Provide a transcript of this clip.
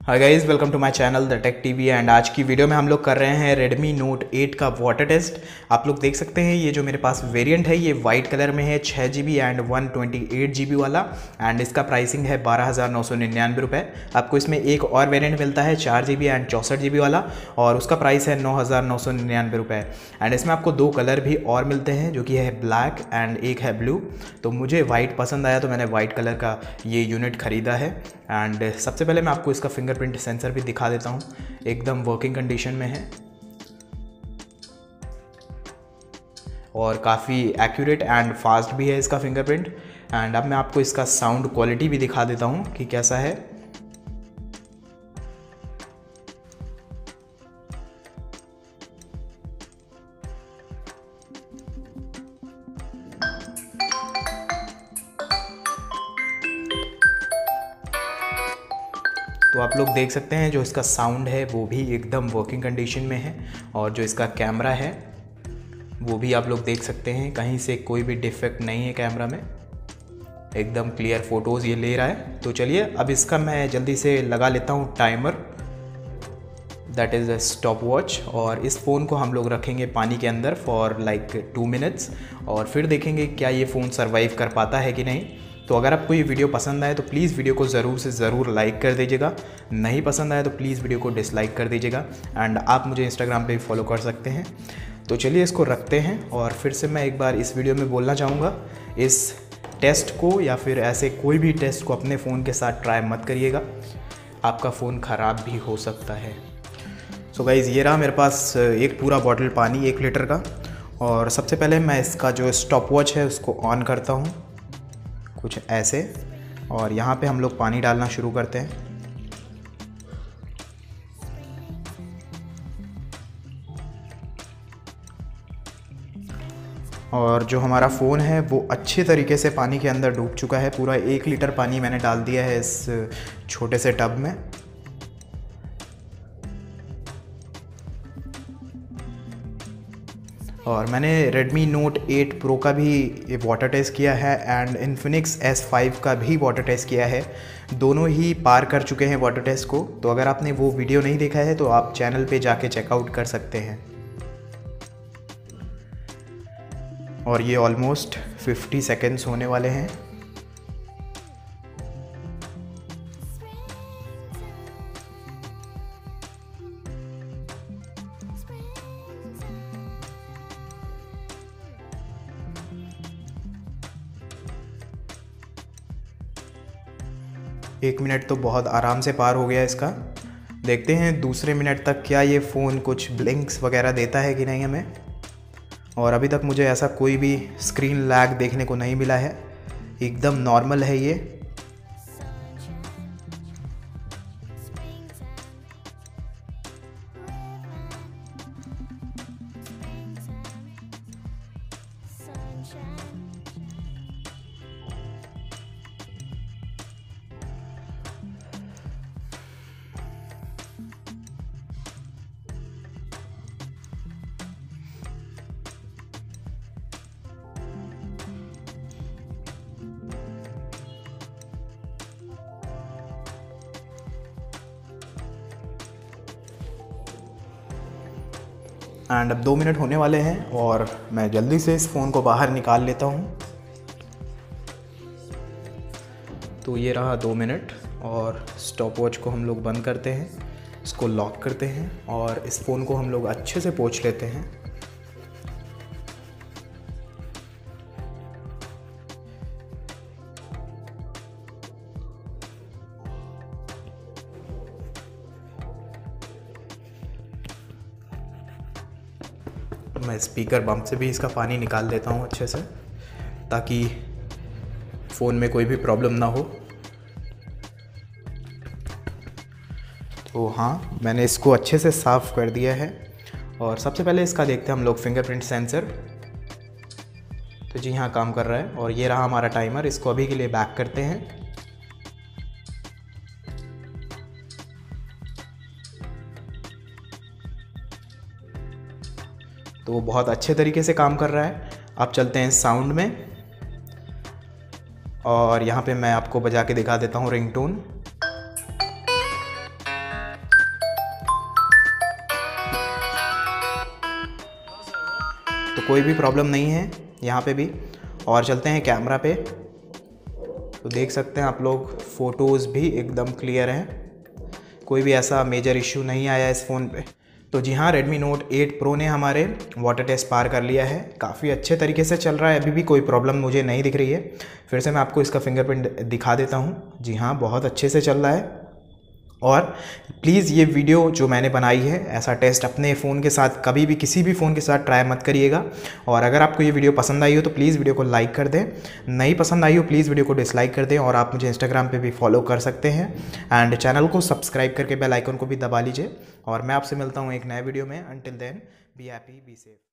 Hi guys, welcome to my channel the tech TV. And आज की video में हम लोग कर रहे हैं Redmi Note 8 का वाटर टेस्ट। आप लोग देख सकते हैं ये जो मेरे पास वेरिएंट है ये वाइट कलर में है, 6GB एंड 128GB वाला। एंड इसका प्राइसिंग है 12,999 रुपये। आपको इसमें एक और वेरिएंट मिलता है 4GB एंड 64GB वाला, और उसका प्राइस है 9,999 रुपये। एंड इसमें आपको दो कलर भी और मिलते हैं जो कि है ब्लैक एंड एक है ब्लू। तो मुझे वाइट पसंद आया तो मैंने वाइट कलर का ये यूनिट ख़रीदा है। एंड सबसे पहले मैं आपको इसका फिंगरप्रिंट सेंसर भी दिखा देता हूँ, एकदम वर्किंग कंडीशन में है और काफ़ी एक्यूरेट एंड फास्ट भी है इसका फिंगरप्रिंट। एंड अब मैं आपको इसका साउंड क्वालिटी भी दिखा देता हूँ कि कैसा है। तो आप लोग देख सकते हैं जो इसका साउंड है वो भी एकदम वर्किंग कंडीशन में है, और जो इसका कैमरा है वो भी आप लोग देख सकते हैं, कहीं से कोई भी डिफेक्ट नहीं है कैमरा में, एकदम क्लियर फ़ोटोज़ ये ले रहा है। तो चलिए अब इसका मैं जल्दी से लगा लेता हूँ timer, that is a stop watch. और इस फ़ोन को हम लोग रखेंगे पानी के अंदर फॉर लाइक 2 मिनट्स, और फिर देखेंगे क्या ये फ़ोन सर्वाइव कर पाता है कि नहीं। तो अगर आपको ये वीडियो पसंद आए तो प्लीज़ वीडियो को ज़रूर से ज़रूर लाइक कर दीजिएगा, नहीं पसंद आए तो प्लीज़ वीडियो को डिसलाइक कर दीजिएगा। एंड आप मुझे इंस्टाग्राम पे भी फॉलो कर सकते हैं। तो चलिए इसको रखते हैं, और फिर से मैं एक बार इस वीडियो में बोलना चाहूँगा, इस टेस्ट को या फिर ऐसे कोई भी टेस्ट को अपने फ़ोन के साथ ट्राई मत करिएगा, आपका फ़ोन ख़राब भी हो सकता है। सो गाइज़, ये रहा मेरे पास एक पूरा बॉटल पानी 1 लीटर का। और सबसे पहले मैं इसका जो स्टॉप वॉच है उसको ऑन करता हूँ कुछ ऐसे, और यहाँ पे हम लोग पानी डालना शुरू करते हैं। और जो हमारा फ़ोन है वो अच्छे तरीके से पानी के अंदर डूब चुका है, पूरा 1 लीटर पानी मैंने डाल दिया है इस छोटे से टब में। और मैंने Redmi Note 8 Pro का भी वाटर टेस्ट किया है एंड Infinix S5 का भी वाटर टेस्ट किया है, दोनों ही पार कर चुके हैं वाटर टेस्ट को। तो अगर आपने वो वीडियो नहीं देखा है तो आप चैनल पे जाके चेकआउट कर सकते हैं। और ये ऑलमोस्ट 50 सेकेंड्स होने वाले हैं। एक मिनट तो बहुत आराम से पार हो गया इसका। देखते हैं दूसरे मिनट तक क्या ये फ़ोन कुछ ब्लिंक्स वगैरह देता है कि नहीं हमें। और अभी तक मुझे ऐसा कोई भी स्क्रीन लैग देखने को नहीं मिला है, एकदम नॉर्मल है ये। एंड अब 2 मिनट होने वाले हैं और मैं जल्दी से इस फ़ोन को बाहर निकाल लेता हूँ। तो ये रहा 2 मिनट, और स्टॉप वॉच को हम लोग बंद करते हैं, इसको लॉक करते हैं और इस फ़ोन को हम लोग अच्छे से पोंछ लेते हैं। मैं स्पीकर बम्प से भी इसका पानी निकाल देता हूँ अच्छे से, ताकि फ़ोन में कोई भी प्रॉब्लम ना हो। तो हाँ, मैंने इसको अच्छे से साफ़ कर दिया है। और सबसे पहले इसका देखते हैं हम लोग फिंगरप्रिंट सेंसर। तो जी हाँ, काम कर रहा है। और ये रहा हमारा टाइमर, इसको अभी के लिए बैक करते हैं। तो वो बहुत अच्छे तरीके से काम कर रहा है। अब चलते हैं साउंड में, और यहाँ पे मैं आपको बजा के दिखा देता हूँ रिंगटोन। तो कोई भी प्रॉब्लम नहीं है यहाँ पे भी। और चलते हैं कैमरा पे, तो देख सकते हैं आप लोग फ़ोटोज़ भी एकदम क्लियर हैं, कोई भी ऐसा मेजर इशू नहीं आया इस फ़ोन पे। तो जी हाँ, Redmi Note 8 Pro ने हमारे वाटर टेस्ट पार कर लिया है, काफ़ी अच्छे तरीके से चल रहा है, अभी भी कोई प्रॉब्लम मुझे नहीं दिख रही है। फिर से मैं आपको इसका फिंगरप्रिंट दिखा देता हूँ। जी हाँ, बहुत अच्छे से चल रहा है। और प्लीज़ ये वीडियो जो मैंने बनाई है, ऐसा टेस्ट अपने फ़ोन के साथ कभी भी किसी भी फ़ोन के साथ ट्राई मत करिएगा। और अगर आपको ये वीडियो पसंद आई हो तो प्लीज़ वीडियो को लाइक कर दें, नहीं पसंद आई हो प्लीज़ वीडियो को डिसलाइक कर दें। और आप मुझे इंस्टाग्राम पे भी फॉलो कर सकते हैं एंड चैनल को सब्सक्राइब करके बेल आइकन को भी दबा लीजिए। और मैं आपसे मिलता हूँ एक नए वीडियो में। Until then be happy, be safe.